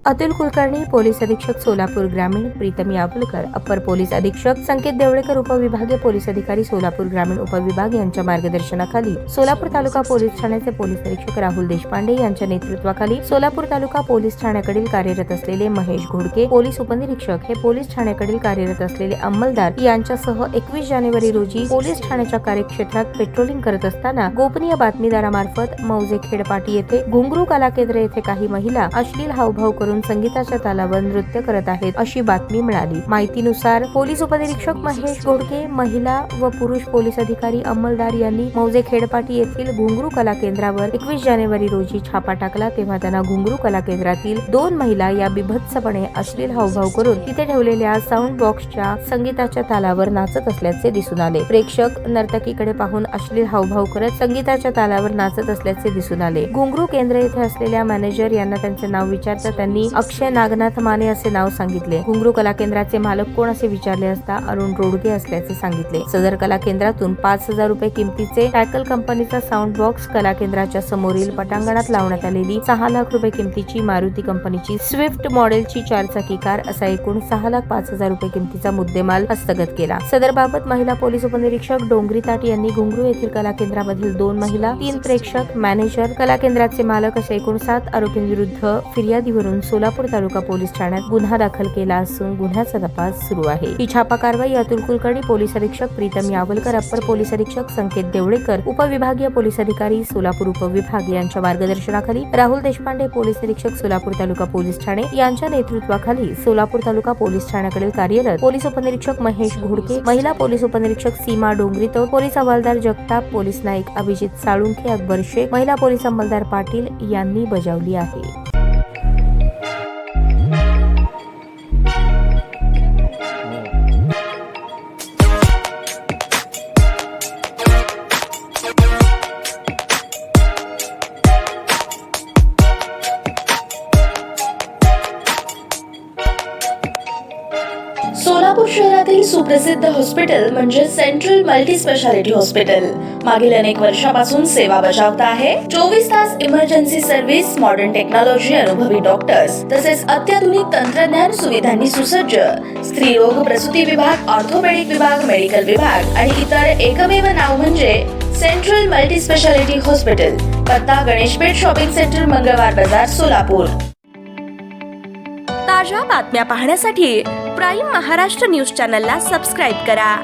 Atul Kulkarni, police अधीक्षक सोलापूर ग्रामीण Pritam Yawalkar, upper police अधीक्षक संकेत देवळेकर, उपविभागीय पोलीस अधिकारी सोलापूर ग्रामीण उपविभाग यांच्या मार्गदर्शनाखाली सोलापूर तालुका पोलीस ठाण्याचे पोलीस अधीक्षक राहुल देशपांडे यांच्या नेतृत्वाखाली सोलापूर तालुका पोलीस ठाण्याकडील कार्यरत असलेले महेश घोडके, पोलीस उपनिरीक्षक हे पोलीस ठाण्याकडील कार्यरत असलेले अंमलदार यांच्यासह 21 जानेवारी रोजी पोलीस ठाण्याच्या कार्यक्षेत्रात पेट्रोलिंग करत असताना गोपनीय बातमीदारामार्फत मौजे खेडपाटी येथे घुंगरू कला केंद्र येथे काही महिला अश्लील हावभाव करून संगीताच्या तालावर नृत्य करत आहेत अशी बातमी मिळाली। माहितीनुसार पोलीस उपनिरीक्षक महेश घोडके, महिला व पुरुष पोलीस अधिकारी अंमलदार यांनी मौजे खेडपाटी येथील घुंगरू कला केंद्रावर 21 जानेवारी रोजी छापा टाकला, तेव्हा त्यांना घुंगरू कला केंद्रातील 2 महिला या बिभत्सपणे अश्लील हावभाव करून तिथे ठेवलेल्या साऊंड बॉक्सच्या संगीताच्या तालावर नाचत असल्याचे दिसून आले। प्रेक्षक नर्तकीकडे पाहून अश्लील हावभाव करत संगीताच्या तालावर नाचत असल्याचे दिसून आले। घुंगरू केंद्र येथे असलेल्या मॅनेजर यांना त्यांचे नाव विचारता त्यांनी अक्षय नागनाथ माने असे नाव सांगितले। घुंगरू कला केंद्राचे मालक कोण असे विचारले असता अरुण रोडगे असल्याचे सांगितले। सदर कला केंद्रातून 5,000 रुपये किमतीचे टॅकल कंपनीचा साऊंड बॉक्स, कला केंद्राच्या समोरील पटांगणात लावण्यात आलेली 6 लाख रुपये किमतीची मारुती कंपनीची स्विफ्ट मॉडेलची 4चाकी कार असा एकूण 6,05,000 रुपये किमतीचा मुद्देमाल हस्तगत केला। सदर बाबत महिला पोलीस उपनिरीक्षक डोंगरी ताट यांनी घुंगरू येथील कला केंद्रामधील 2 महिला, 3 प्रेक्षक, मॅनेजर, कला केंद्राचे मालक अशा एकूण 7 आरोपींविरुद्ध फिर्यादीवरून सोलापूर तालुका पोलीस ठाण्यात गुन्हा दाखल केला असून गुन्ह्याचा तपास सुरू आहे। ही छापा कारवाई अतुल कुलकर्णी, पोलीस अधीक्षक प्रीतम यावलकर, अप्पर पोलीस अधीक्षक संकेत देवळेकर, उपविभागीय पोलीस अधिकारी सोलापूर उपविभाग यांच्या मार्गदर्शनाखाली राहुल देशपांडे, पोलीस अधीक्षक सोलापूर तालुका पोलीस ठाणे यांच्या नेतृत्वाखाली सोलापूर तालुका पोलीस ठाण्याकडील कार्यरत पोलीस उपनिरीक्षक महेश घोडके, महिला पोलीस उपनिरीक्षक सीमा डोंगरीतोड, पोलीस हवालदार जगताप, पोलीस नाईक अभिजित साळुंखे, अकबर शेख, महिला पोलीस अंमलदार पाटील यांनी बजावली आहे। सोलापूर शहरातील सुप्रसिद्ध हॉस्पिटल म्हणजे सेंट्रल मल्टी स्पेशालिटी हॉस्पिटल मागील अनेक वर्षापासून सेवा बजावत आहे। 24 तास इमर्जन्सी सर्व्हिस, मॉडर्न टेक्नॉलॉजी, अनुभवी डॉक्टर्स तसेच अत्याधुनिक तंत्रज्ञान सुविधांनी सुसज्ज स्त्रीरोग प्रसूती विभाग, ऑर्थोपेडिक विभाग, मेडिकल विभाग आणि इतर एकमेव नाव म्हणजे सेंट्रल मल्टी स्पेशालिटी हॉस्पिटल। पत्ता गणेशपेठ शॉपिंग सेंटर, मंगळवार बाजार, सोलापूर। ताज्या बातम्या पाहण्यासाठी प्राईम महाराष्ट्र न्यूज चॅनलला सबस्क्राईब करा।